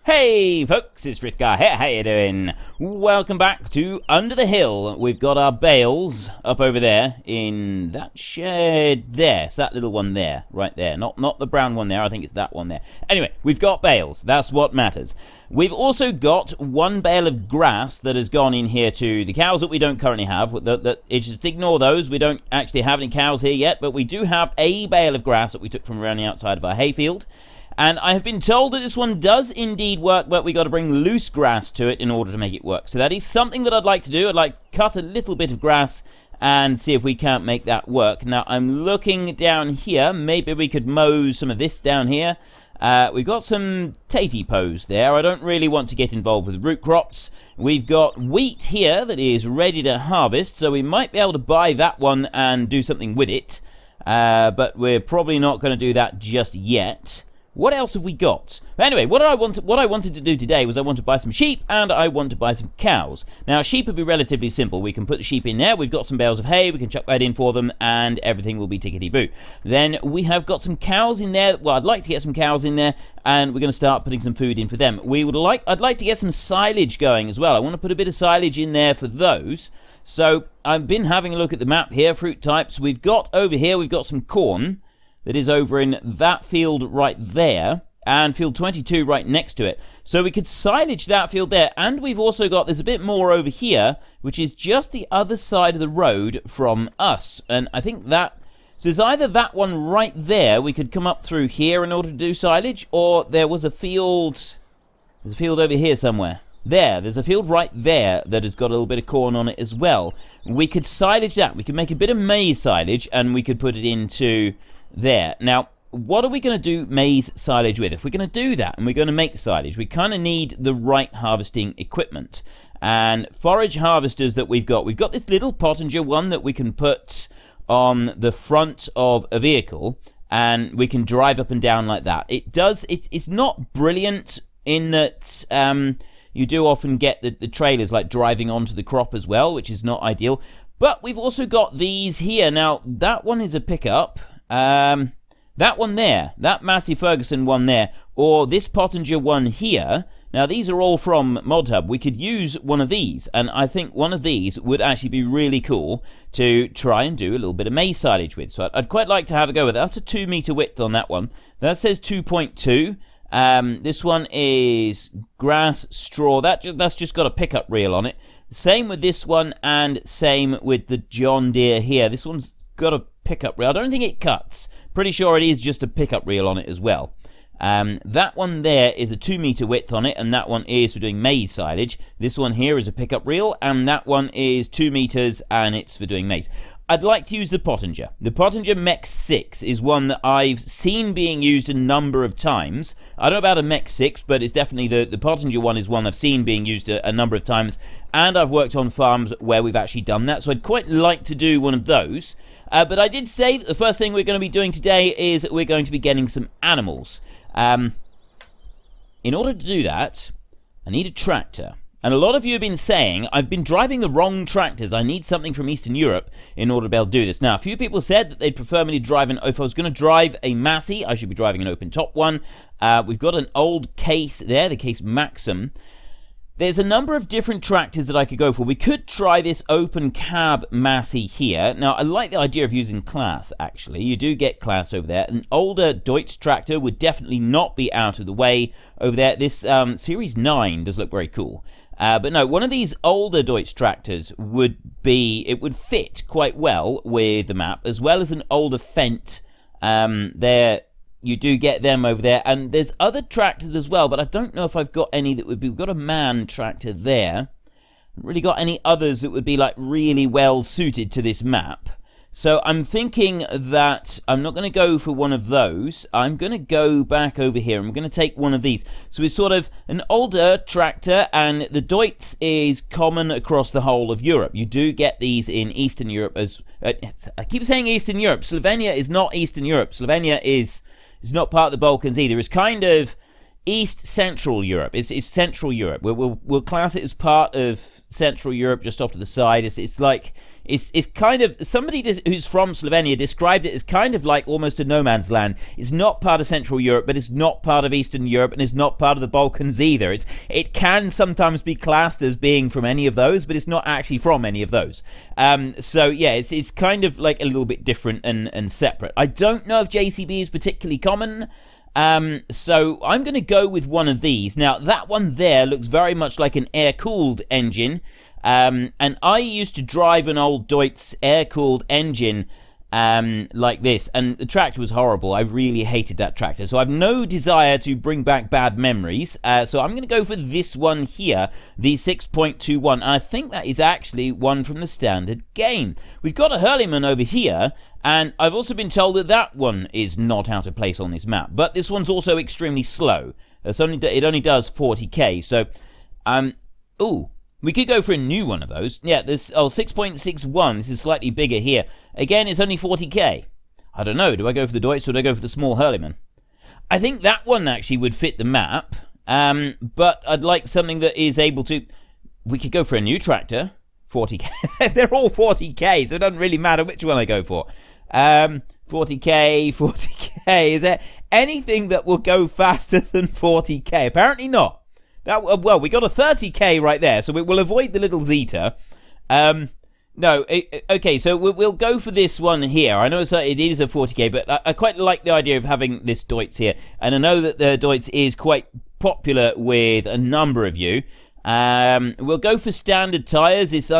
Hey folks, it's Frithgar here, how you doing? Welcome back to Under the Hill. We've got our bales up over there in that shed there. It's that little one there, right there. Not the brown one there, I think it's that one there. Anyway, we've got bales, that's what matters. We've also got one bale of grass that has gone in here to the cows that we don't currently have. Just ignore those, we don't actually have any cows here yet, but we do have a bale of grass that we took from around the outside of our hayfield. And I have been told that this one does indeed work, but we got to bring loose grass to it in order to make it work. So that is something that I'd like to do. I'd like to cut a little bit of grass and see if we can't make that work. Now, I'm looking down here. Maybe we could mow some of this down here. We've got some tatey poes there. I don't really want to get involved with root crops. We've got wheat here that is ready to harvest, so we might be able to buy that one and do something with it. But we're probably not going to do that just yet. What else have we got? Anyway, what I wanted to do today was I want to buy some sheep and I want to buy some cows. Now, sheep would be relatively simple. We can put the sheep in there. We've got some bales of hay. We can chuck that in for them and everything will be tickety-boo. Then we have got some cows in there. Well, I'd like to get some cows in there and we're going to start putting some food in for them. I'd like to get some silage going as well. I want to put a bit of silage in there for those. So I've been having a look at the map here, fruit types. We've got over here, we've got some corn that is over in that field right there, and field 22 right next to it. So we could silage that field there, and we've also got, there's a bit more over here, which is just the other side of the road from us. And I think that, so it's either that one right there, we could come up through here in order to do silage, or there was a field, there's a field over here somewhere. There's a field right there that has got a little bit of corn on it as well. We could silage that, we could make a bit of maize silage, and we could put it into there. Now, what are we going to do maize silage with? If we're going to do that and we're going to make silage, we kind of need the right harvesting equipment. And forage harvesters that we've got this little Pottinger one that we can put on the front of a vehicle and we can drive up and down like that. It's not brilliant in that you do often get the trailers like driving onto the crop as well, which is not ideal. But we've also got these here. Now, that one is a pickup. That one there, that Massey Ferguson one there, or this Pottinger one here. Now, these are all from ModHub. We could use one of these, and I think one of these would actually be really cool to try and do a little bit of maize silage with. So I'd quite like to have a go with it. That's a 2 meter width on that one. That says 2.2. This one is grass, straw. That's just got a pickup reel on it. Same with this one, and same with the John Deere here. This one's got a pickup reel. I don't think it cuts. Pretty sure it is just a pickup reel on it as well. That one there is a 2 meter width on it, and that one is for doing maize silage. This one here is a pickup reel, and that one is 2 meters, and it's for doing maize. I'd like to use the Pottinger. The Pottinger Mech 6 is one that I've seen being used a number of times. I don't know about a Mech 6, but it's definitely the Pottinger one is one I've seen being used a number of times, and I've worked on farms where we've actually done that, so I'd quite like to do one of those. But I did say that the first thing we're going to be doing today is we're going to be getting some animals. In order to do that, I need a tractor. And a lot of you have been saying, I've been driving the wrong tractors. I need something from Eastern Europe in order to be able to do this. Now, a few people said that they'd prefer me to drive if I was going to drive a Massey, I should be driving an open top one. We've got an old Case there, the Case Maxim. There's a number of different tractors that I could go for. We could try this open cab Massey here. Now, I like the idea of using Class, actually. You do get Class over there. An older Deutz tractor would definitely not be out of the way over there. This Series 9 does look very cool. But no, one of these older Deutz tractors would fit quite well with the map, as well as an older Fendt. You do get them over there, and there's other tractors as well, but I don't know if I've got any that would be. We've got a MAN tractor there. Haven't really got any others that would be like really well suited to this map. So I'm thinking that I'm not going to go for one of those. I'm going to go back over here. I'm going to take one of these. So it's sort of an older tractor, and the Deutz is common across the whole of Europe. You do get these in Eastern Europe as... I keep saying Eastern Europe. Slovenia is not Eastern Europe. Slovenia is not part of the Balkans either. It's kind of East Central Europe. It's Central Europe. We'll class it as part of Central Europe, just off to the side. It's like it's kind of, somebody who's from Slovenia described it as kind of like almost a no man's land. It's not part of Central Europe, but it's not part of Eastern Europe, and it's not part of the Balkans either. It can sometimes be classed as being from any of those, but it's not actually from any of those. So yeah, it's kind of like a little bit different and separate. I don't know if JCB is particularly common. So I'm going to go with one of these. Now, that one there looks very much like an air-cooled engine. And I used to drive an old Deutz air-cooled engine like this, and the tractor was horrible. I really hated that tractor, so I have no desire to bring back bad memories. So I'm going to go for this one here, the 6.21, and I think that is actually one from the standard game. We've got a Hurleyman over here, and I've also been told that that one is not out of place on this map, but this one's also extremely slow. It only does 40k, so ooh, we could go for a new one of those. Yeah, this 6.61. This is slightly bigger here. Again, it's only 40k. I don't know. Do I go for the Deutz or do I go for the small Hurleyman? I think that one actually would fit the map. But I'd like something that is able to... We could go for a new tractor. 40k. They're all 40k, so it doesn't really matter which one I go for. 40k, 40k. Is there anything that will go faster than 40k? Apparently not. Well, we got a 30k right there, so we'll avoid the little Zeta. No, okay, so we'll go for this one here. I know it is a 40k, but I quite like the idea of having this Deutz here. And I know that the Deutz is quite popular with a number of you. We'll go for standard tyres. It's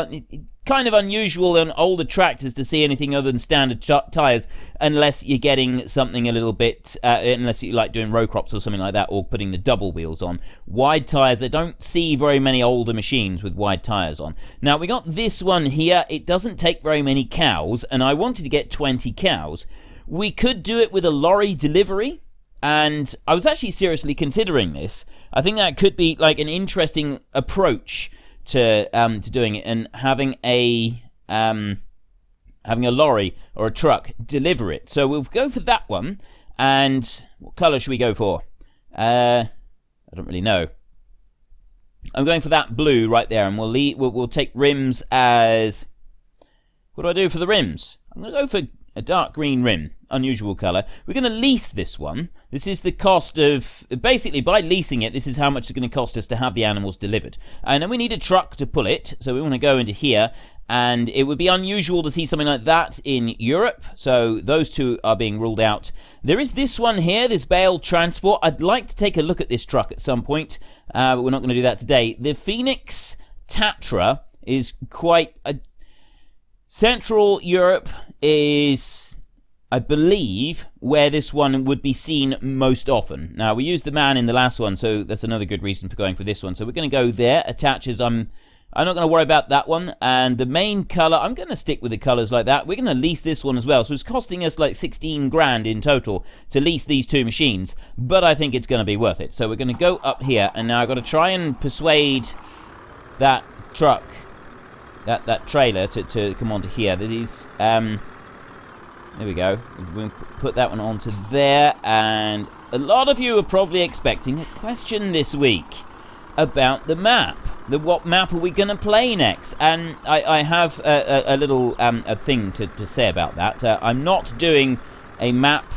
kind of unusual on older tractors to see anything other than standard tyres, unless you're getting something a little bit, unless you like doing row crops or something like that, or putting the double wheels on. Wide tyres, I don't see very many older machines with wide tyres on. Now, we got this one here. It doesn't take very many cows, and I wanted to get 20 cows. We could do it with a lorry delivery, and I was actually seriously considering this. I think that could be like an interesting approach to doing it, and having a lorry or a truck deliver it. So we'll go for that one. And what colour should we go for? I don't really know. I'm going for that blue right there, and we'll take rims as... What do I do for the rims? I'm going to go for a dark green rim, unusual colour. We're going to lease this one. This is the cost of... Basically, by leasing it, this is how much it's going to cost us to have the animals delivered. And then we need a truck to pull it, so we want to go into here. And it would be unusual to see something like that in Europe, so those two are being ruled out. There is this one here, this bale transport. I'd like to take a look at this truck at some point, but we're not going to do that today. The Phoenix Tatra is quite... Central Europe is, I believe, where this one would be seen most often. Now, we used the man in the last one, so that's another good reason for going for this one. So we're going to go there. Attaches, I'm not going to worry about that one. And the main colour, I'm going to stick with the colours like that. We're going to lease this one as well. So it's costing us like 16 grand in total to lease these two machines. But I think it's going to be worth it. So we're going to go up here. And now I've got to try and persuade that truck, that trailer to come onto here. These, there we go. We'll put that one onto there. And a lot of you are probably expecting a question this week about the map. What map are we going to play next? And I have a little a thing to say about that. I'm not doing a map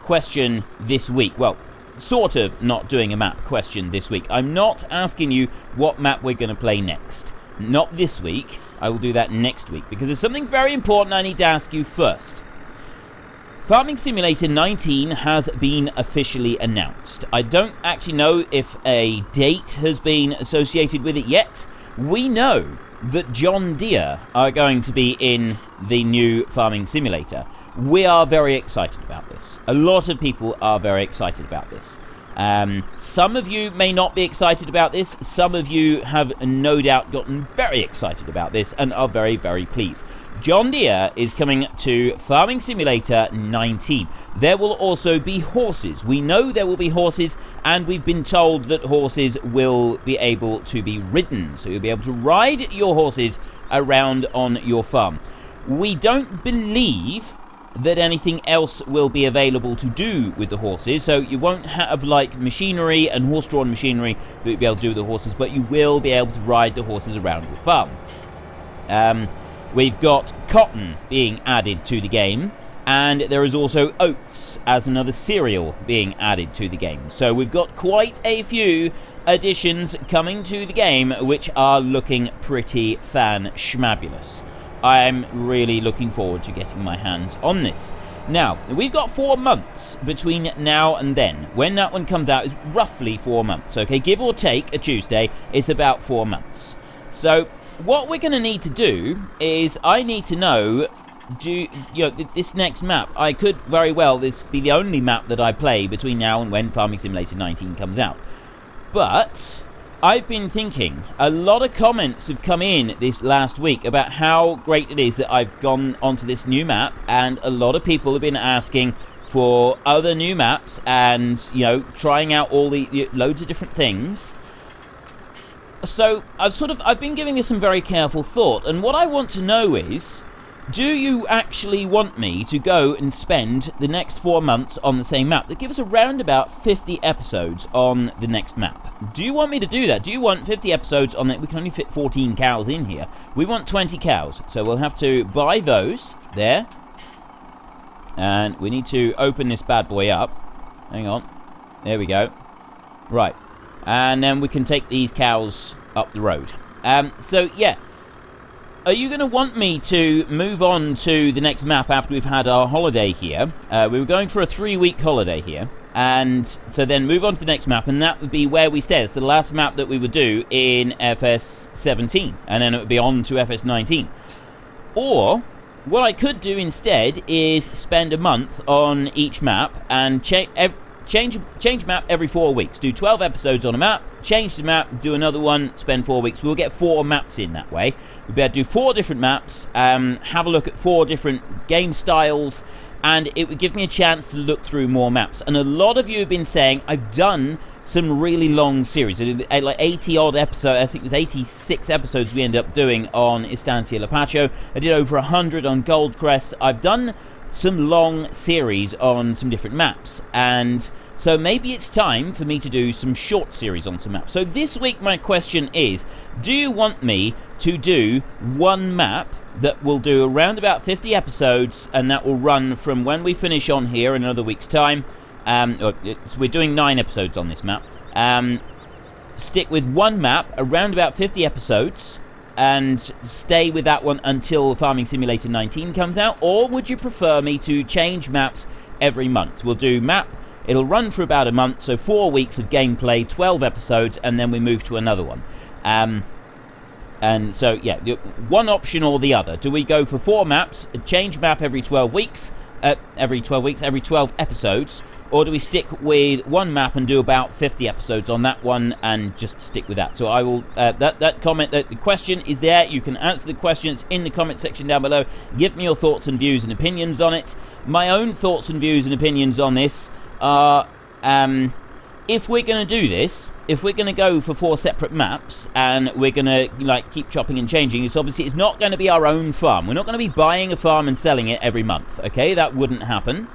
question this week. Well, sort of not doing a map question this week. I'm not asking you what map we're going to play next. Not this week. I will do that next week, because there's something very important I need to ask you first. Farming Simulator 19 has been officially announced. I don't actually know if a date has been associated with it yet. We know that John Deere are going to be in the new Farming Simulator. We are very excited about this. A lot of people are very excited about this. Some of you may not be excited about this. Some of you have no doubt gotten very excited about this and are very, very pleased. John Deere is coming to Farming Simulator 19. There will also be horses. We know there will be horses, and we've been told that horses will be able to be ridden. So you'll be able to ride your horses around on your farm. We don't believe that anything else will be available to do with the horses, so you won't have like machinery and horse-drawn machinery that you'll be able to do with the horses, but you will be able to ride the horses around your farm. We've got cotton being added to the game, and there is also oats as another cereal being added to the game. So we've got quite a few additions coming to the game, which are looking pretty fan-schmabulous. I'm really looking forward to getting my hands on this. Now, we've got 4 months between now and then. When that one comes out, it's roughly 4 months, okay? Give or take a Tuesday, it's about 4 months. So, what we're going to need to do is, I need to know, this next map, I could very well, this be the only map that I play between now and when Farming Simulator 19 comes out. But I've been thinking, a lot of comments have come in this last week about how great it is that I've gone onto this new map, and a lot of people have been asking for other new maps and, trying out all the loads of different things. So I've been giving this some very careful thought, and what I want to know is, do you actually want me to go and spend the next 4 months on the same map? That gives us around about 50 episodes on the next map. Do you want me to do that? Do you want 50 episodes on that? We can only fit 14 cows in here. We want 20 cows, so we'll have to buy those there. And we need to open this bad boy up. Hang on. There we go. Right. And then we can take these cows up the road. So, yeah. Are you going to want me to move on to the next map after we've had our holiday here? We were going for a 3-week holiday here. And so then move on to the next map, and that would be where we stay. It's the last map that we would do in FS17. And then it would be on to FS19. Or, what I could do instead is spend a month on each map and change map every 4 weeks. Do 12 episodes on a map, change the map, do another one, spend 4 weeks. We'll get 4 maps in that way. We'll be able to do 4 different maps, have a look at 4 different game styles, and it would give me a chance to look through more maps. And a lot of you have been saying, I've done some really long series, like 80 odd episodes. I think it was 86 episodes we ended up doing on Estancia Lapacho. I did over 100 on Goldcrest. I've done some long series on some different maps, and so maybe it's time for me to do some short series on some maps. So this week my question is, do you want me to do one map that will do around about 50 episodes, and that will run from when we finish on here in another week's time? So we're doing 9 episodes on this map. Stick with one map around about 50 episodes and stay with that one until Farming Simulator 19 comes out? Or would you prefer me to change maps every month? We'll do map, it'll run for about a month, so 4 weeks of gameplay, 12 episodes, and then we move to another one. And so, yeah, one option or the other. Do we go for 4 maps, change map every 12 weeks, every 12 episodes, or do we stick with one map and do about 50 episodes on that one and just stick with that? So I will, that comment, the question is there. You can answer the questions in the comment section down below. Give me your thoughts and views and opinions on it. My own thoughts and views and opinions on this are, if we're going to do this, if we're going to go for 4 separate maps and we're going to keep chopping and changing, it's not going to be our own farm. We're not going to be buying a farm and selling it every month, okay? That wouldn't happen.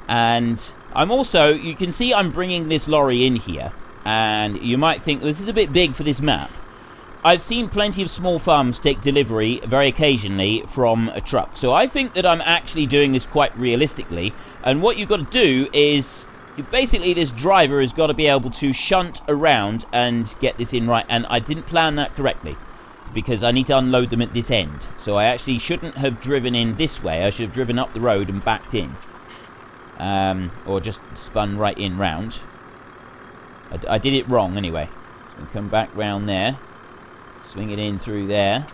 And I'm also, you can see I'm bringing this lorry in here, and you might think this is a bit big for this map. I've seen plenty of small farms take delivery very occasionally from a truck, so I think that I'm actually doing this quite realistically. And what you've got to do is, basically this driver has got to be able to shunt around and get this in right, and I didn't plan that correctly because I need to unload them at this end. So I actually shouldn't have driven in this way. I should have driven up the road and backed in. Or just spun right in round. I did it wrong anyway. So come back round there. Swing it in through there.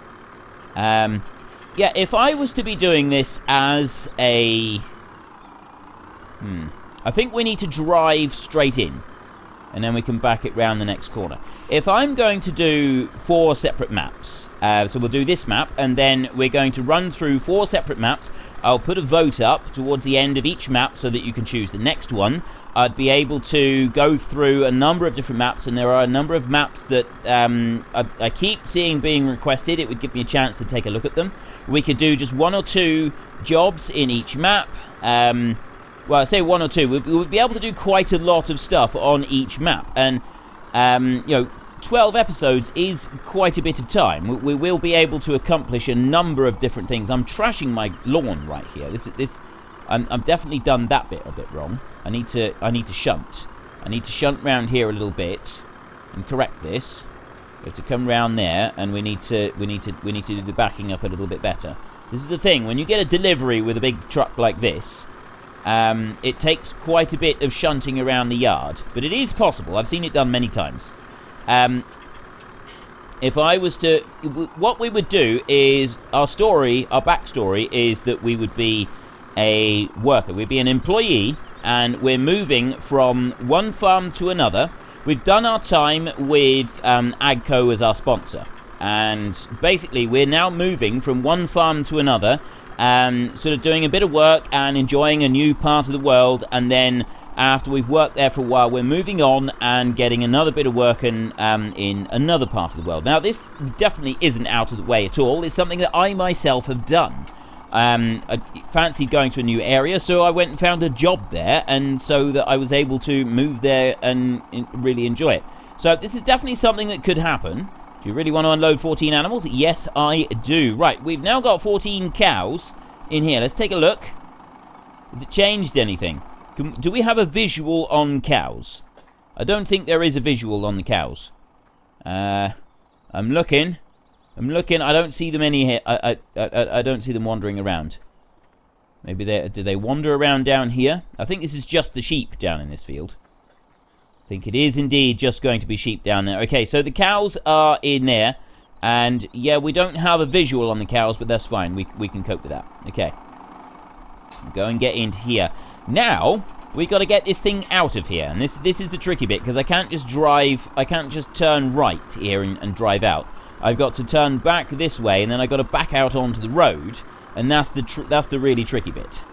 Yeah, if I was to be doing this as a... I think we need to drive straight in, and then we can back it round the next corner. If I'm going to do 4 separate maps, so we'll do this map, and then we're going to run through 4 separate maps. I'll put a vote up towards the end of each map so that you can choose the next one. I'd be able to go through a number of different maps, and there are a number of maps that I keep seeing being requested. It would give me a chance to take a look at them. We could do just 1 or 2 jobs in each map. Well, I say 1 or 2. We would be able to do quite a lot of stuff on each map. And, 12 episodes is quite a bit of time. We will be able to accomplish a number of different things. I'm trashing my lawn right here. I've definitely done that bit a bit wrong. I need to shunt. I need to shunt round here a little bit and correct this. We have to come round there, and we need to do the backing up a little bit better. This is the thing, when you get a delivery with a big truck like this, it takes quite a bit of shunting around the yard, but it is possible. I've seen it done many times. If I was to, what we would do is, our backstory is that we would be a worker. We'd be an employee, and we're moving from one farm to another. We've done our time with Agco as our sponsor, and basically we're now moving from one farm to another, sort of doing a bit of work and enjoying a new part of the world, and then after we've worked there for a while, we're moving on and getting another bit of work in another part of the world. Now, this definitely isn't out of the way at all. It's something that I myself have done. I fancied going to a new area, so I went and found a job there, and so that I was able to move there and really enjoy it. So this is definitely something that could happen. Do you really want to unload 14 animals? Yes, I do. Right, we've now got 14 cows in here. Let's take a look. Has it changed anything? Do we have a visual on cows? I don't think there is a visual on the cows. I'm looking. I don't see them any here. I don't see them wandering around. Maybe do they wander around down here? I think this is just the sheep down in this field. I think it is indeed just going to be sheep down there. Okay, so the cows are in there. And yeah, we don't have a visual on the cows, but that's fine. We can cope with that. Okay. Go and get into here. Now, we got to get this thing out of here. And this is the tricky bit, because I can't just turn right here and drive out. I've got to turn back this way, and then I've got to back out onto the road, and that's the really tricky bit. So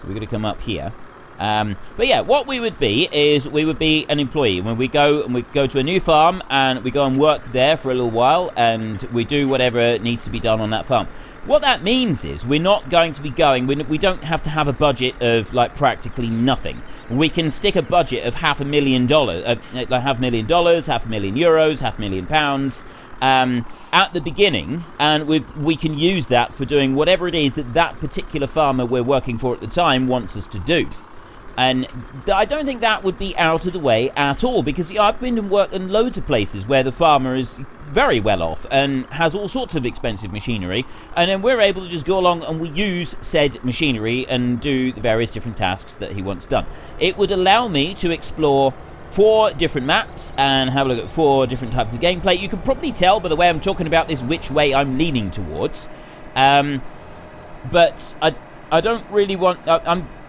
we're going to come up here. But yeah, what we would be is we would be an employee. When we go to a new farm, and we go and work there for a little while, and we do whatever needs to be done on that farm. What that means is we're not going to be going, we don't have to have a budget of like practically nothing. We can stick a budget of $500,000, like $500,000, €500,000, £500,000 at the beginning, and we can use that for doing whatever it is that particular farmer we're working for at the time wants us to do. And I don't think that would be out of the way at all, because I've been and worked in loads of places where the farmer is very well off and has all sorts of expensive machinery, and then we're able to just go along and we use said machinery and do the various different tasks that he wants done. It would allow me to explore 4 different maps and have a look at 4 different types of gameplay. You can probably tell by the way I'm talking about this which way I'm leaning towards, but I don't really want...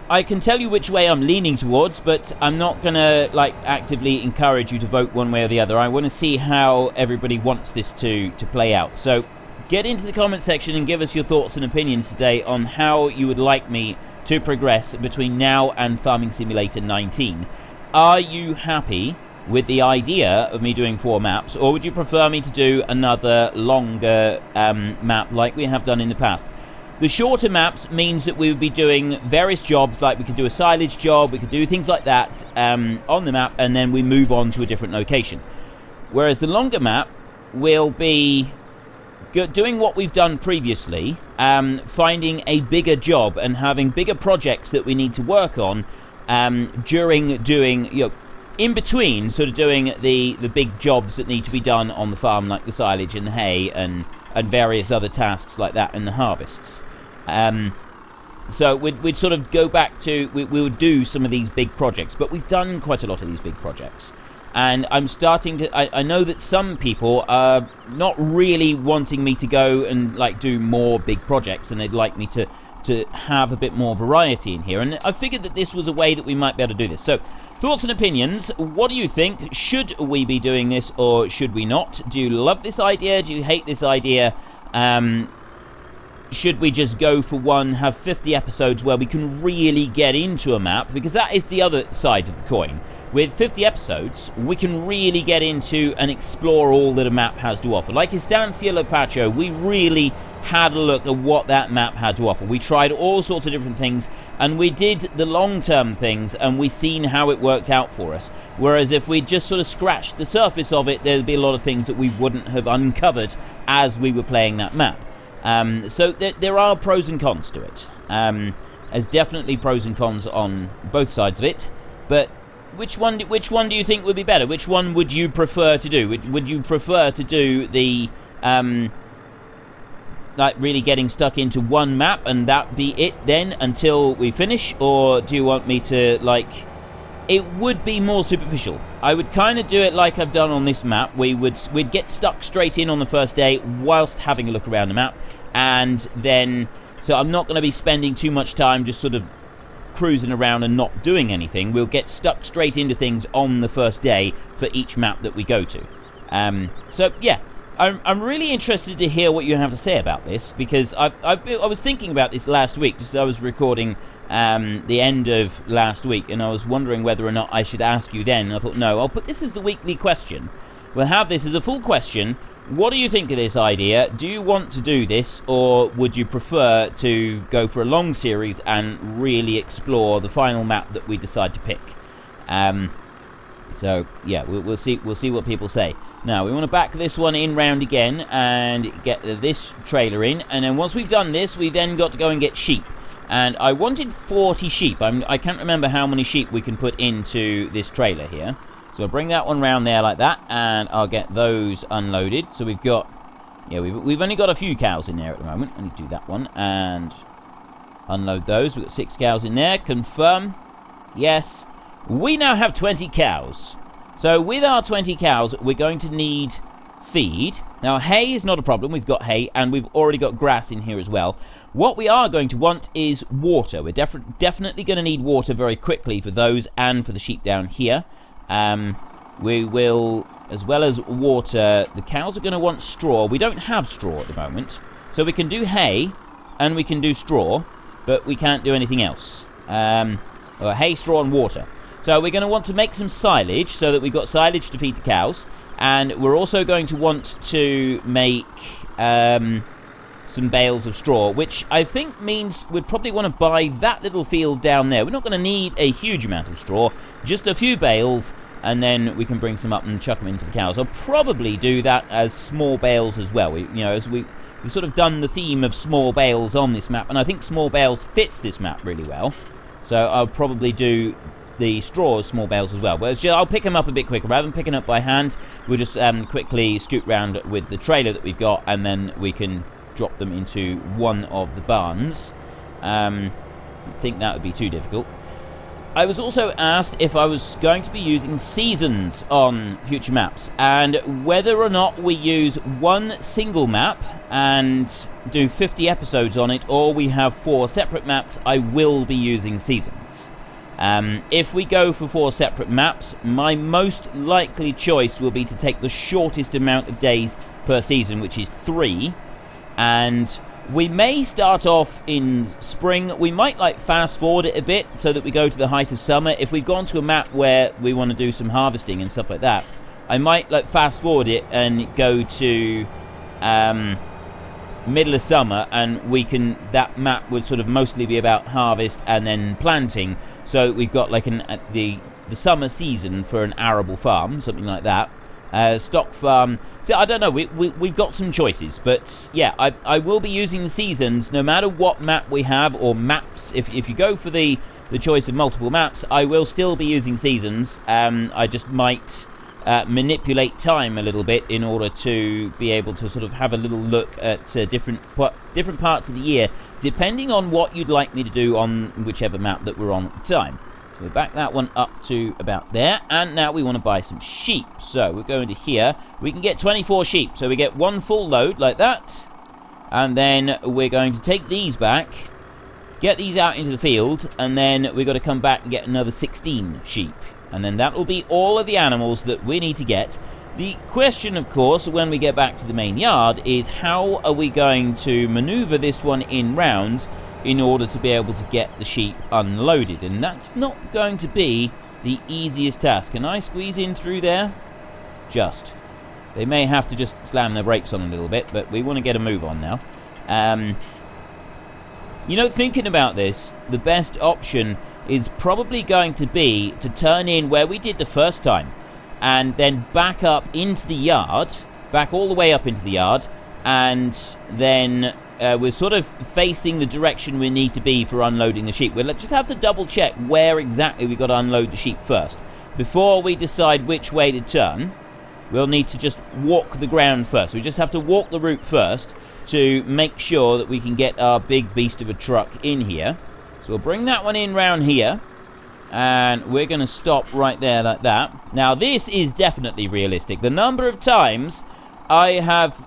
I can tell you which way I'm leaning towards, but I'm not going to like actively encourage you to vote one way or the other. I want to see how everybody wants this to play out. So get into the comment section and give us your thoughts and opinions today on how you would like me to progress between now and Farming Simulator 19. Are you happy with the idea of me doing 4 maps, or would you prefer me to do another longer map like we have done in the past? The shorter maps means that we would be doing various jobs, like we could do a silage job, we could do things like that on the map, and then we move on to a different location. Whereas the longer map will be doing what we've done previously, finding a bigger job and having bigger projects that we need to work on during doing, in between sort of doing the big jobs that need to be done on the farm, like the silage and the hay and various other tasks like that and the harvests. So we'd sort of go back to, we would do some of these big projects, but we've done quite a lot of these big projects. And I'm starting to, I know that some people are not really wanting me to go and like do more big projects, and they'd like me to have a bit more variety in here. And I figured that this was a way that we might be able to do this. So thoughts and opinions, what do you think? Should we be doing this or should we not? Do you love this idea? Do you hate this idea? Should we just go for one, have 50 episodes where we can really get into a map? Because that is the other side of the coin. with 50 episodes, we can really get into and explore all that a map has to offer. Like Estancia Lo Pacho, we really had a look at what that map had to offer. We tried all sorts of different things, and we did the long-term things, and we seen how it worked out for us. Whereas if we just sort of scratched the surface of it, there'd be a lot of things that we wouldn't have uncovered as we were playing that map. So there are pros and cons to it. There's definitely pros and cons on both sides of it, but which one do you think would be better? Which one would you prefer to do? Would you prefer to do the like really getting stuck into one map and that be it then until we finish, or do you want me to, like, it would be more superficial. I would kind of do it like I've done on this map. We'd get stuck straight in on the first day whilst having a look around the map, and then so I'm not going to be spending too much time just sort of cruising around and not doing anything. We'll get stuck straight into things on the first day for each map that we go to. So yeah, I'm really interested to hear what you have to say about this, because I was thinking about this last week, just as I was recording the end of last week, and I was wondering whether or not I should ask you then. I thought, no, I'll put this as the weekly question. We'll have this as a full question. What do you think of this idea? Do you want to do this, or would you prefer to go for a long series and really explore the final map that we decide to pick? So yeah, we'll see what people say. Now we want to back this one in round again and get this trailer in, and then once we've done this, we then got to go and get sheep. And I wanted 40 sheep. I can't remember how many sheep we can put into this trailer here. So I'll bring that one round there like that, and I'll get those unloaded. So we've got, yeah, we've only got a few cows in there at the moment. I need to do that one and unload those. We've got 6 cows in there. Confirm. Yes. We now have 20 cows. So with our 20 cows, we're going to need feed. Now, hay is not a problem. We've got hay, and we've already got grass in here as well. What we are going to want is water. We're definitely going to need water very quickly for those and for the sheep down here. We will, as well as water, the cows are going to want straw. We don't have straw at the moment, so we can do hay and we can do straw, but we can't do anything else. Hay, straw, and water. So we're going to want to make some silage so that we've got silage to feed the cows, and we're also going to want to make some bales of straw, which I think means we'd probably want to buy that little field down there. We're not going to need a huge amount of straw, just a few bales, and then we can bring some up and chuck them in for the cows. I'll probably do that as small bales as well. We've sort of done the theme of small bales on this map, and I think small bales fits this map really well. So I'll probably do the straw as small bales as well. But I'll pick them up a bit quicker. Rather than picking up by hand, we'll just quickly scoot round with the trailer that we've got, and then we can drop them into one of the barns. I think that would be too difficult. I was also asked if I was going to be using seasons on future maps, and whether or not we use one single map and do 50 episodes on it, or we have 4 separate maps. I will be using seasons. If we go for 4 separate maps, my most likely choice will be to take the shortest amount of days per season, which is 3. And we may start off in spring. We might fast forward it a bit so that we go to the height of summer. If we've gone to a map where we want to do some harvesting and stuff like that, I might fast forward it and go to middle of summer, and that map would sort of mostly be about harvest and then planting. So we've got the summer season for an arable farm, something like that. Stock farm. So I don't know. We've got some choices, but yeah, I will be using seasons no matter what map we have, or maps. If you go for the choice of multiple maps, I will still be using seasons. I just might manipulate time a little bit in order to be able to sort of have a little look at different parts of the year, depending on what you'd like me to do on whichever map that we're on at the time. So we back that one up to about there, and now we want to buy some sheep. So we're going to here. We can get 24 sheep, so we get 1 full load like that, and then we're going to take these back, get these out into the field, and then we've got to come back and get another 16 sheep. And then that will be all of the animals that we need to get. The question, of course, when we get back to the main yard is how are we going to maneuver this one in round in order to be able to get the sheep unloaded. And that's not going to be the easiest task. Can I squeeze in through there? Just. They may have to just slam their brakes on a little bit, but we want to get a move on now. You know, thinking about this, the best option is probably going to be to turn in where we did the first time, and then back up into the yard, back all the way up into the yard, and then we're sort of facing the direction we need to be for unloading the sheep. We'll just have to double check where exactly we got to unload the sheep first. Before we decide which way to turn, we'll need to just walk the ground first. We just have to walk the route first to make sure that we can get our big beast of a truck in here. So we'll bring that one in round here, and we're going to stop right there like that. Now, this is definitely realistic. The number of times I've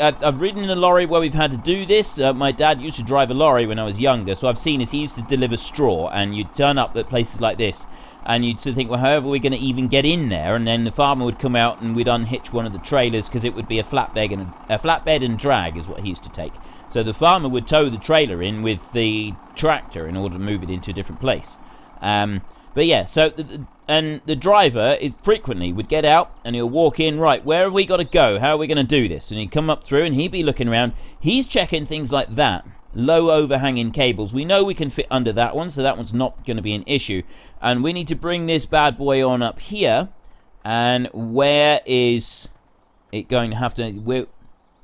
ridden in a lorry where we've had to do this. My dad used to drive a lorry when I was younger, so I've seen it. He used to deliver straw, and you'd turn up at places like this, and you'd sort of think, well, however are we going to even get in there? And then the farmer would come out, and we'd unhitch one of the trailers, because it would be a flatbed and drag is what he used to take. So the farmer would tow the trailer in with the tractor in order to move it into a different place. But yeah, so and the driver frequently would get out and he'll walk in, right, where have we got to go? How are we going to do this? And he'd come up through and he'd be looking around. He's checking things like that. Low overhanging cables. We know we can fit under that one, so that one's not going to be an issue. And we need to bring this bad boy on up here. And where is it going to have to...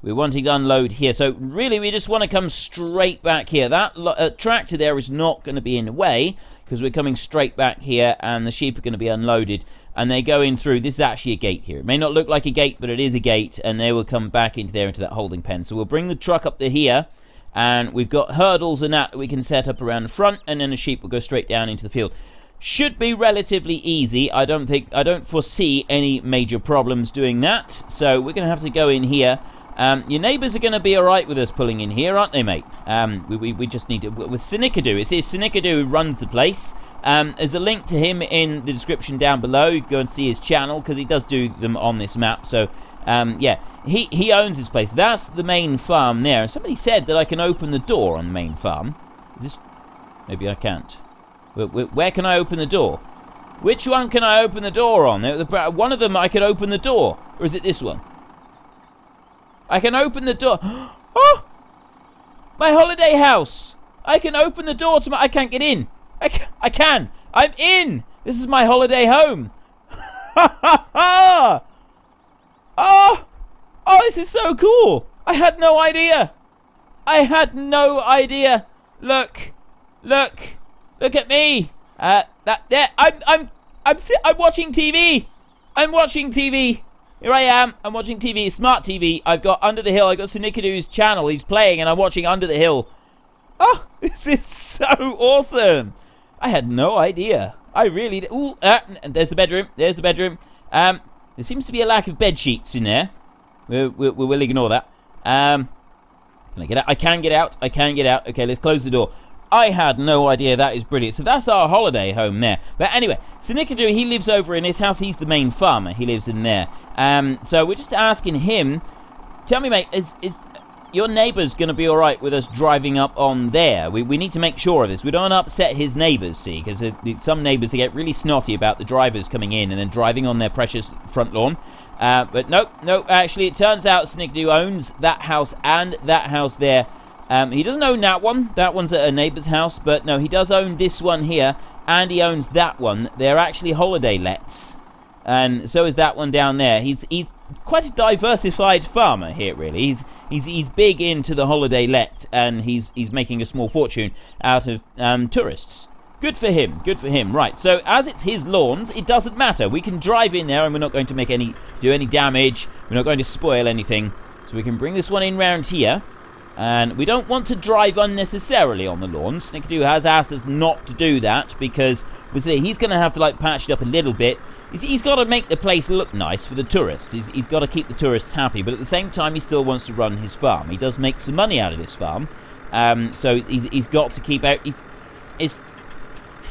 We're wanting to unload here. So really, we just want to come straight back here. That tractor there is not going to be in the way, because we're coming straight back here, and the sheep are going to be unloaded, and they go in through. This is actually a gate here. It may not look like a gate, but it is a gate, and they will come back into there, into that holding pen. So we'll bring the truck up to here, and we've got hurdles and that we can set up around the front, and then the sheep will go straight down into the field. Should be relatively easy. I don't foresee any major problems doing that. So we're going to have to go in here. Your neighbours are going to be alright with us pulling in here, aren't they, mate? We just need to... With Sinikadu, it's Sinikadu who runs the place. There's a link to him in the description down below. You can go and see his channel, because he does do them on this map. So, yeah, he owns this place. That's the main farm there. And somebody said that I can open the door on the main farm. Is this... Maybe I can't. Where can I open the door? Which one can I open the door on? One of them I can open the door. Or is it this one? I can open the door. Oh! My holiday house! I can open the door to my... I can't get in. I can. I'm in! This is my holiday home. Ha ha ha! Oh! Oh, this is so cool! I had no idea. I had no idea. Look. Look. Look at me. I'm watching TV. I'm watching TV. Here I am. I'm watching TV. Smart TV. I've got Under the Hill. I've got Sinikadu's channel. He's playing and I'm watching Under the Hill. Oh, this is so awesome. I had no idea. I really... Ooh, there's the bedroom. There's the bedroom. There seems to be a lack of bed sheets in there. We'll ignore that. Can I get out? I can get out. I can get out. Okay, let's close the door. I had no idea. That is brilliant. So that's our holiday home there. But anyway, Sinikadu, he lives over in his house. He's the main farmer. He lives in there. So we're just asking him, tell me, mate, is your neighbour's going to be all right with us driving up on there? We need to make sure of this. We don't want to upset his neighbours, see, because some neighbours, they get really snotty about the drivers coming in and then driving on their precious front lawn. But no, actually, it turns out Sinikadu owns that house and that house there. He doesn't own that one. That one's at a neighbour's house. But no, he does own this one here. And he owns that one. They're actually holiday lets. And so is that one down there. He's quite a diversified farmer here, really. He's big into the holiday let. And he's making a small fortune out of tourists. Good for him. Good for him. Right, so as it's his lawns, it doesn't matter. We can drive in there and we're not going to do any damage. We're not going to spoil anything. So we can bring this one in round here. And we don't want to drive unnecessarily on the lawn. Snickerdo has asked us not to do that because he's going to have to patch it up a little bit. He's got to make the place look nice for the tourists. He's got to keep the tourists happy, but at the same time he still wants to run his farm. He does make some money out of this farm, so he's got to keep out. It's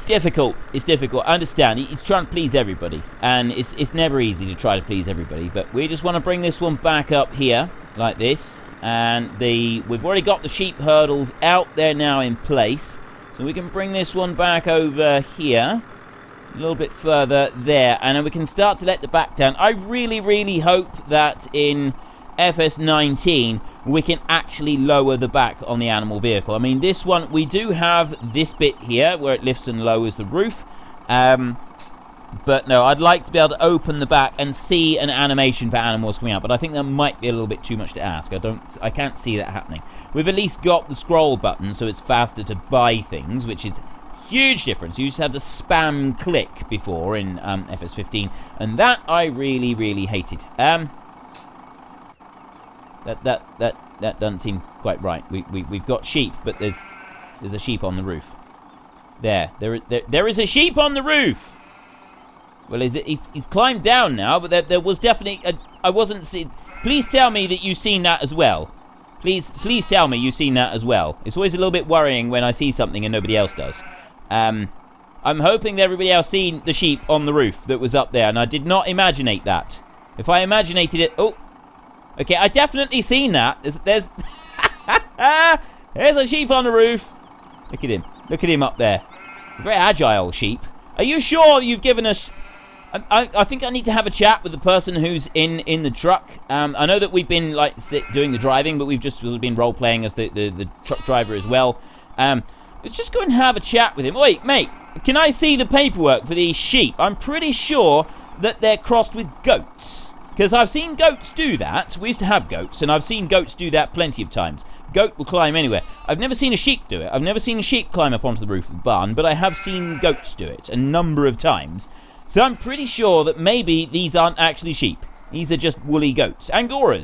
difficult. It's difficult. I understand. He's trying to please everybody, and it's never easy to try to please everybody. But we just want to bring this one back up here like this. And we've already got the sheep hurdles out there now in place. So we can bring this one back over here. A little bit further there, and then we can start to let the back down. I really, really hope that in FS19 we can actually lower the back on the animal vehicle. I mean, this one, we do have this bit here where it lifts and lowers the roof. But no, I'd like to be able to open the back and see an animation for animals coming out, but I think that might be a little bit too much to ask. I can't see that happening. We've at least got the scroll button, so it's faster to buy things, which is huge difference. You used to have the spam click before in FS15, and that I really, really hated. That doesn't seem quite right. We've got sheep, but there's a sheep on the roof. There is a sheep on the roof. Well, he's climbed down now, but there was definitely I wasn't seeing. Please tell me that you've seen that as well. Please tell me you've seen that as well. It's always a little bit worrying when I see something and nobody else does. I'm hoping that everybody else seen the sheep on the roof that was up there, and I did not imaginate that. If I imaginated it, oh, okay, I definitely seen that. There's a sheep on the roof. Look at him up there. Very agile sheep. Are you sure you've given us? I think I need to have a chat with the person who's in the truck. I know that we've been doing the driving, but we've just been role playing as the truck driver as well. Let's just go and have a chat with him. Wait, mate, can I see the paperwork for these sheep? I'm pretty sure that they're crossed with goats, because I've seen goats do that. We used to have goats, and I've seen goats do that plenty of times. Goat will climb anywhere. I've never seen a sheep do it. I've never seen a sheep climb up onto the roof of the barn, but I have seen goats do it a number of times. So I'm pretty sure that maybe these aren't actually sheep. These are just woolly goats. Angora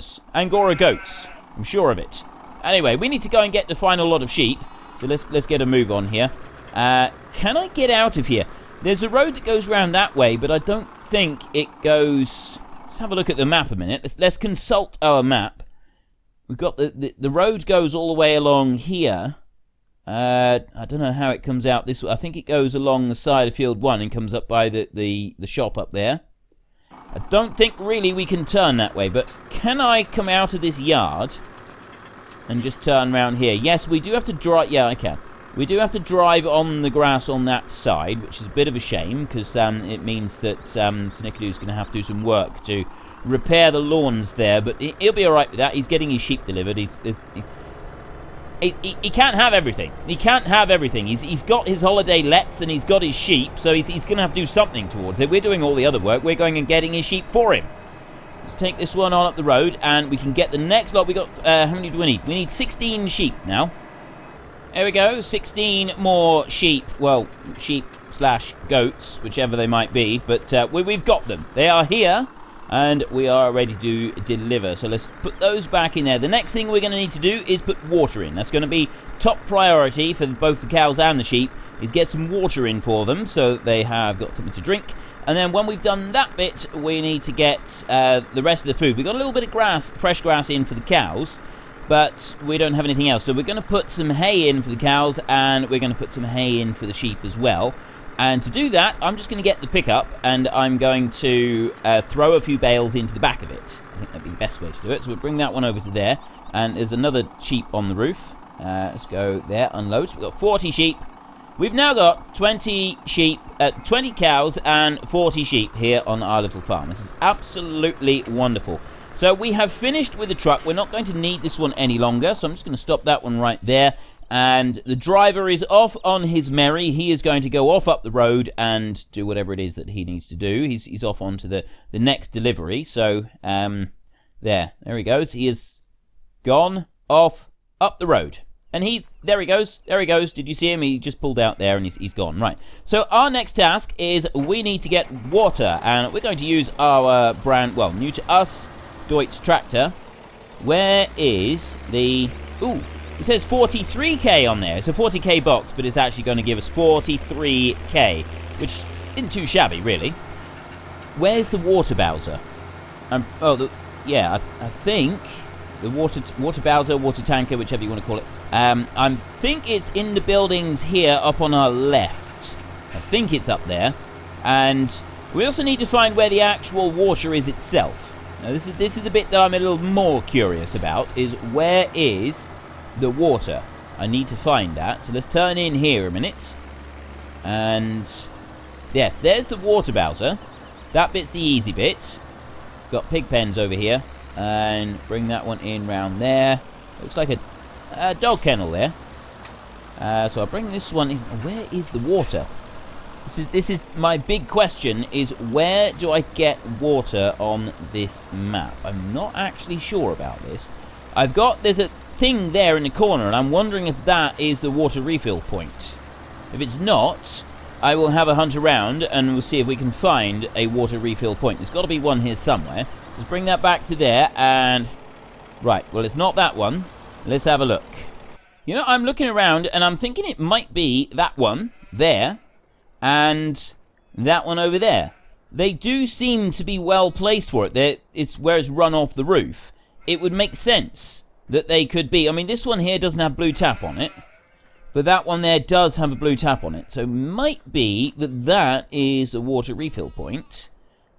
goats. I'm sure of it. Anyway, we need to go and get the final lot of sheep. So let's get a move on here. Can I get out of here? There's a road that goes around that way, but I don't think it goes. Let's have a look at the map a minute. Let's consult our map. We've got the road goes all the way along here. I don't know how it comes out this way. I think it goes along the side of Field 1 and comes up by the shop up there. I don't think really we can turn that way, but can I come out of this yard and just turn around here? Yes, we do have to drive. Yeah, I can. We do have to drive on the grass on that side, which is a bit of a shame, because it means that Snickeroo's going to have to do some work to repair the lawns there, but he'll be alright with that. He's getting his sheep delivered. He can't have everything. He can't have everything. He's got his holiday lets and he's got his sheep, so he's going to have to do something towards it. We're doing all the other work. We're going and getting his sheep for him. Let's take this one on up the road, and we can get the next lot. We got, how many do we need? We need 16 sheep now. There we go, 16 more sheep. Well, sheep/goats, whichever they might be, but we've got them. They are here, and we are ready to deliver. So let's put those back in there. The next thing we're going to need to do is put water in. That's going to be top priority for both the cows and the sheep, is get some water in for them so they have got something to drink. And then when we've done that bit, we need to get the rest of the food. We've got a little bit of grass, fresh grass in for the cows, but we don't have anything else. So we're going to put some hay in for the cows, and we're going to put some hay in for the sheep as well. And to do that, I'm just going to get the pickup, and I'm going to throw a few bales into the back of it. I think that'd be the best way to do it. So we'll bring that one over to there, and there's another sheep on the roof. Let's go there, unload. So we've got 40 sheep. We've now got 20 sheep, 20 cows and 40 sheep here on our little farm. This is absolutely wonderful. So we have finished with the truck. We're not going to need this one any longer, so I'm just going to stop that one right there. And the driver is off on his merry. He is going to go off up the road and do whatever it is that he needs to do. He's off onto the next delivery. So, there he goes. He is gone off up the road. And there he goes. Did you see him? He just pulled out there and he's gone. Right. So our next task is we need to get water. And we're going to use our brand, well, new to us, Deutz tractor. Where is the... Ooh. It says 43k on there. It's a 40k box, but it's actually going to give us 43k, which isn't too shabby, really. Where's the water bowser? I think the water bowser, water tanker, whichever you want to call it. I think it's in the buildings here up on our left. I think it's up there. And we also need to find where the actual water is itself. Now, this is the bit that I'm a little more curious about, is where is the water? I need to find that. So let's turn in here a minute. And Yes, there's the water Bowser. That bit's the easy bit. Got pig pens over here. And bring that one in round there. Looks like a dog kennel there. So I'll bring this one in. Where is the water? This is my big question, is where do I get water on this map? I'm not actually sure about this. There's a thing there in the corner, and I'm wondering if that is the water refill point. If it's not, I will have a hunt around, and we'll see if we can find a water refill point. There's got to be one here somewhere. Let's bring that back to there, and... Right, well, it's not that one. Let's have a look. You know, I'm looking around, and I'm thinking it might be that one there, and that one over there. They do seem to be well placed for it. It's where it's run off the roof. It would make sense that they could be... I mean, this one here doesn't have blue tap on it, but that one there does have a blue tap on it. So might be that is a water refill point.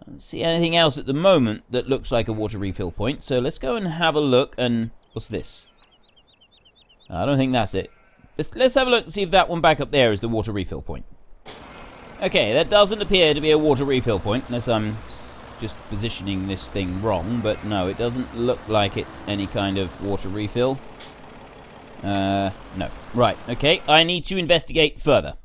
I don't see anything else at the moment that looks like a water refill point. So let's go and have a look. And what's this? I don't think that's it. Let's have a look and see if that one back up there is the water refill point. Okay, that doesn't appear to be a water refill point, unless I'm just positioning this thing wrong. But no, it doesn't look like it's any kind of water refill. No. Right, okay, I need to investigate further.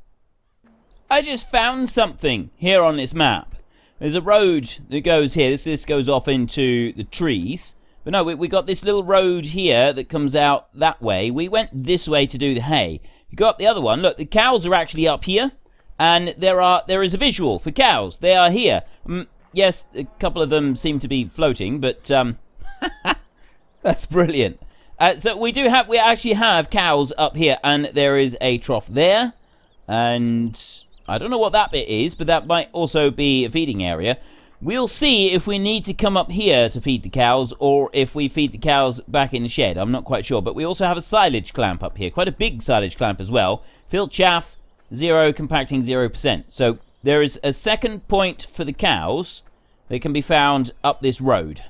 I just found something here on this map. There's a road that goes here. This goes off into the trees. But no, we got this little road here that comes out that way. We went this way to do the hay. You go up the other one. Look, the cows are actually up here. And there is a visual for cows. They are here. Yes, a couple of them seem to be floating, but that's brilliant. So we actually have cows up here, and there is a trough there. And I don't know what that bit is, but that might also be a feeding area. We'll see if we need to come up here to feed the cows, or if we feed the cows back in the shed. I'm not quite sure. But we also have a silage clamp up here. Quite a big silage clamp as well. Filled chaff, 0, compacting 0%. So there is a second point for the cows that can be found up this road.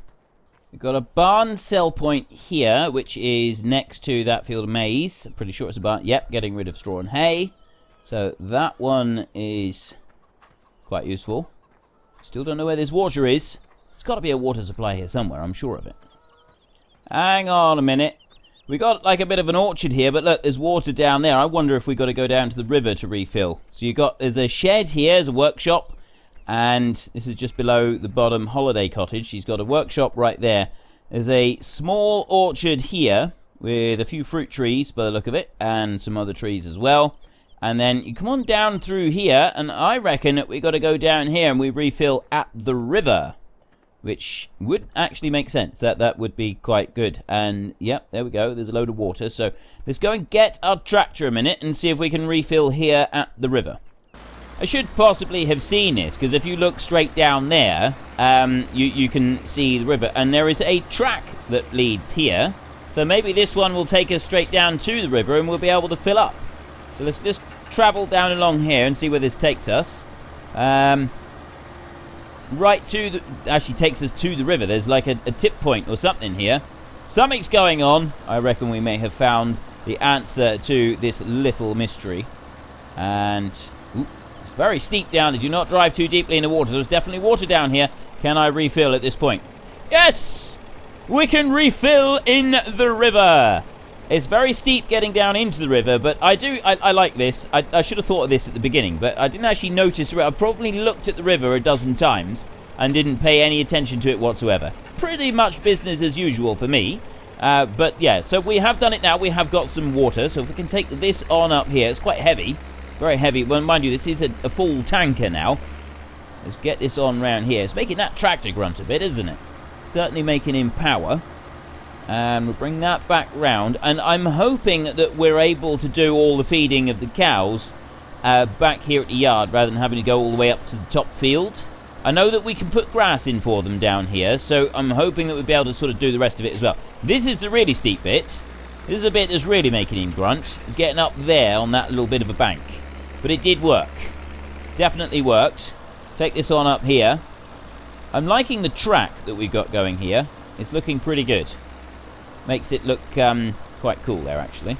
We've got a barn sell point here, which is next to that field of maize. I'm pretty sure it's a barn. Yep, getting rid of straw and hay. So that one is quite useful. Still don't know where this water is. There's got to be a water supply here somewhere, I'm sure of it. Hang on a minute. We got like a bit of an orchard here, but look, there's water down there. I wonder if we got to go down to the river to refill. So there's a shed here, there's a workshop, and this is just below the bottom holiday cottage. She's got a workshop right there. There's a small orchard here with a few fruit trees by the look of it, and some other trees as well. And then you come on down through here, and I reckon that we got to go down here and we refill at the river, which would actually make sense. That would be quite good. And yep, there we go. There's a load of water. So let's go and get our tractor a minute and see if we can refill here at the river. I should possibly have seen this, because if you look straight down there, you can see the river, and there is a track that leads here. So maybe this one will take us straight down to the river, and we'll be able to fill up. So let's just travel down along here and see where this takes us. Right to the... Actually takes us to the river. There's like a tip point or something here. Something's going on. I reckon we may have found the answer to this little mystery. And... Ooh, it's very steep down. Do not drive too deeply in the water. There's definitely water down here. Can I refill at this point? Yes! We can refill in the river! It's very steep getting down into the river, but I like this. I should have thought of this at the beginning, but I didn't actually notice it. I probably looked at the river a dozen times and didn't pay any attention to it whatsoever. Pretty much business as usual for me. But yeah, so we have done it now. We have got some water, so if we can take this on up here. It's quite heavy. Very heavy. Well, mind you, this is a full tanker now. Let's get this on round here. It's making that tractor grunt a bit, isn't it? Certainly making him power. And we'll bring that back round, and I'm hoping that we're able to do all the feeding of the cows back here at the yard rather than having to go all the way up to the top field. I know that we can put grass in for them down here, so I'm hoping that we'll be able to sort of do the rest of it as well. This is the really steep bit. This is a bit that's really making him grunt. It's getting up there on that little bit of a bank. But it did work. Definitely worked. Take this on up here. I'm liking the track that we've got going here. It's looking pretty good. Makes it look quite cool there, actually.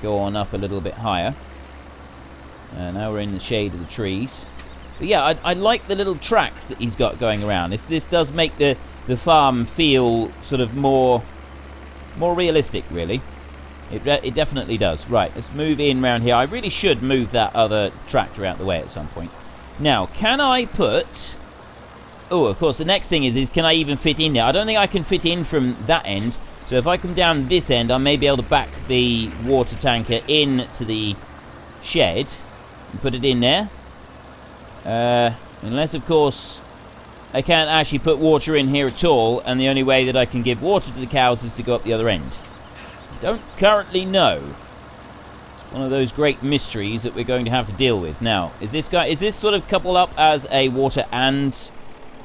Go on up a little bit higher. Now we're in the shade of the trees. But yeah, I like the little tracks that he's got going around. This does make the farm feel sort of more realistic, really. It definitely does. Right, let's move in around here. I really should move that other tractor out the way at some point. Now, can I put... Oh, of course, the next thing is can I even fit in there? I don't think I can fit in from that end. So if I come down this end, I may be able to back the water tanker in to the shed and put it in there. Unless, of course, I can't actually put water in here at all, and the only way that I can give water to the cows is to go up the other end. I don't currently know. It's one of those great mysteries that we're going to have to deal with. Now, is this sort of coupled up as a water and...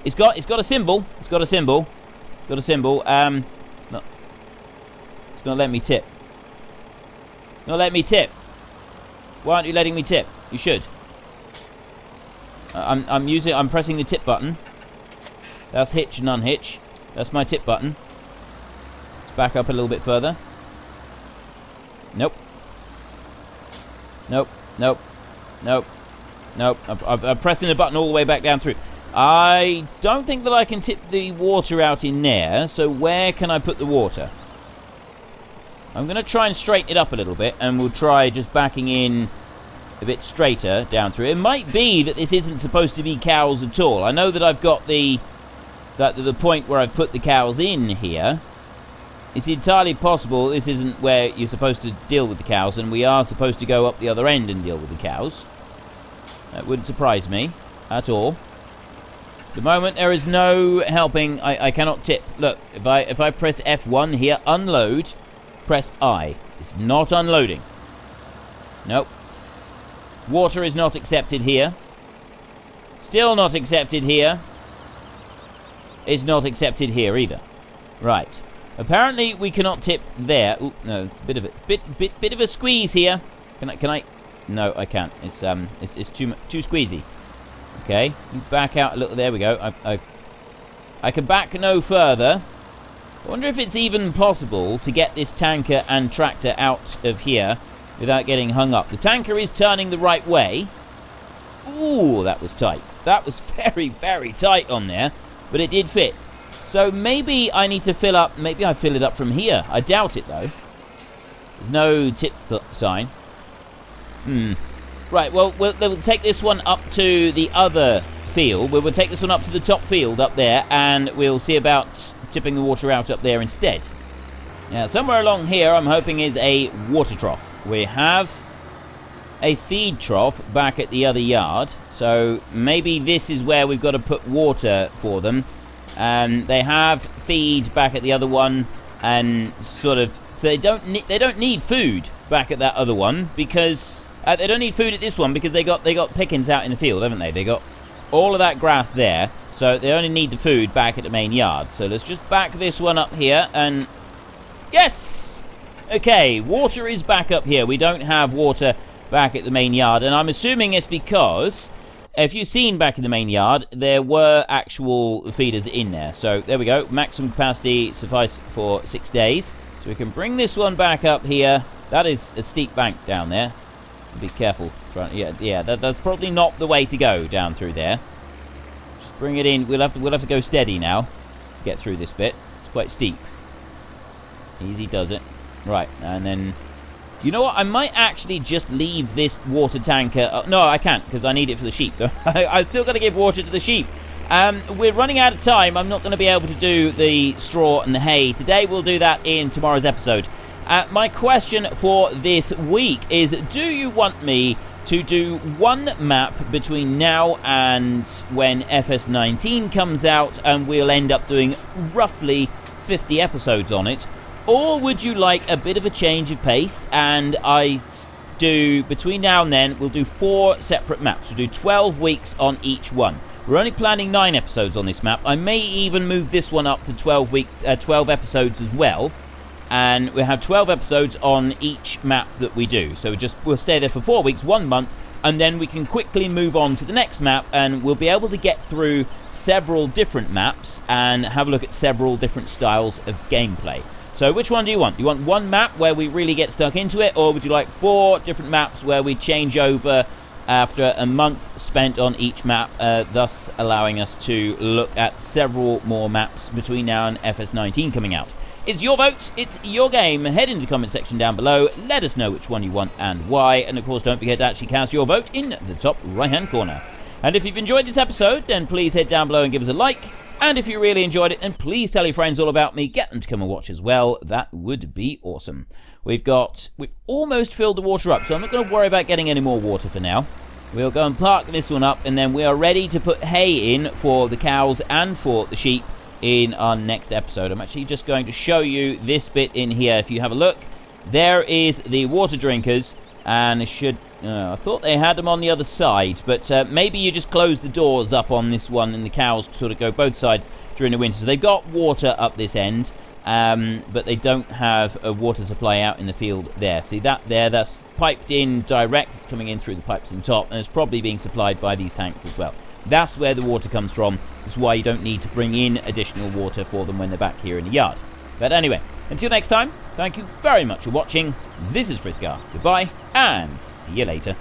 It's got a symbol. It's got a symbol. It's not letting me tip. It's not letting me tip. Why aren't you letting me tip? You should. I'm pressing the tip button. That's hitch and unhitch. That's my tip button. Let's back up a little bit further. Nope. I'm pressing the button all the way back down through. I don't think that I can tip the water out in there, so where can I put the water? I'm going to try and straighten it up a little bit, and we'll try just backing in a bit straighter down through. It might be that this isn't supposed to be cows at all. I know that I've got the point where I've put the cows in here. It's entirely possible this isn't where you're supposed to deal with the cows, and we are supposed to go up the other end and deal with the cows. That wouldn't surprise me at all. At the moment, there is no helping. I cannot tip. Look, if I press F1 here, unload, press I. It's not unloading. Nope. Water is not accepted here. Still not accepted here. It's not accepted here either. Right. Apparently, we cannot tip there. Ooh, no, bit of a squeeze here. Can I? No, I can't. It's too squeezy. Okay, you back out a little. There we go. I can back no further. I wonder if it's even possible to get this tanker and tractor out of here without getting hung up. The tanker is turning the right way. Ooh, that was tight. That was very, very tight on there, but it did fit. So maybe I need to fill up. Maybe I fill it up from here. I doubt it though. There's no tip sign. Right, well, we'll take this one up to the other field. We'll take this one up to the top field up there, and we'll see about tipping the water out up there instead. Now, somewhere along here, I'm hoping is a water trough. We have a feed trough back at the other yard, so maybe this is where we've got to put water for them. And they have feed back at the other one, and sort of so they don't need food back at that other one because. They don't need food at this one because they got pickings out in the field, haven't they? They got all of that grass there, so they only need the food back at the main yard. So let's just back this one up here, and yes! Okay, water is back up here. We don't have water back at the main yard, and I'm assuming it's because, if you've seen back in the main yard, there were actual feeders in there. So there we go, maximum capacity suffice for 6 days. So we can bring this one back up here. That is a steep bank down there. Be careful. That's probably not the way to go down through there. Just bring it in. We'll have to go steady now to get through this bit. It's quite steep. Easy does it. Right, and then you know what? I might actually just leave this water tanker. No, I can't because I need it for the sheep. I've still got to give water to the sheep. We're running out of time. I'm not going to be able to do the straw and the hay today. We'll do that in tomorrow's episode. My question for this week is, do you want me to do one map between now and when FS17 comes out, and we'll end up doing roughly 50 episodes on it? Or would you like a bit of a change of pace, and I do, between now and then, we'll do 4 separate maps. We'll do 12 weeks on each one. We're only planning 9 episodes on this map. I may even move this one up to 12 episodes as well. And we have 12 episodes on each map that we do. So we'll stay there for 4 weeks, 1 month, and then we can quickly move on to the next map, and we'll be able to get through several different maps and have a look at several different styles of gameplay. So which one do you want? Do you want one map where we really get stuck into it, or would you like 4 different maps where we change over after a month spent on each map, thus allowing us to look at several more maps between now and FS19 coming out. It's your vote, it's your game. Head into the comment section down below, let us know which one you want and why, and of course don't forget to actually cast your vote in the top right hand corner. And if you've enjoyed this episode, then please head down below and give us a like, and if you really enjoyed it, then please tell your friends all about me, get them to come and watch as well. That would be awesome. We've almost filled the water up, so I'm not going to worry about getting any more water for now. We'll go and park this one up, and then we are ready to put hay in for the cows and for the sheep in our next episode. I'm actually just going to show you this bit in here. If you have a look, there is the water drinkers, and I thought they had them on the other side, but maybe you just close the doors up on this one and the cows sort of go both sides during the winter. So they've got water up this end, but they don't have a water supply out in the field there. See that there? That's piped in direct. It's coming in through the pipes on top, and it's probably being supplied by these tanks as well. That's where the water comes from. That's why you don't need to bring in additional water for them when they're back here in the yard. But anyway, until next time, thank you very much for watching. This is Frithgar. Goodbye, and see you later.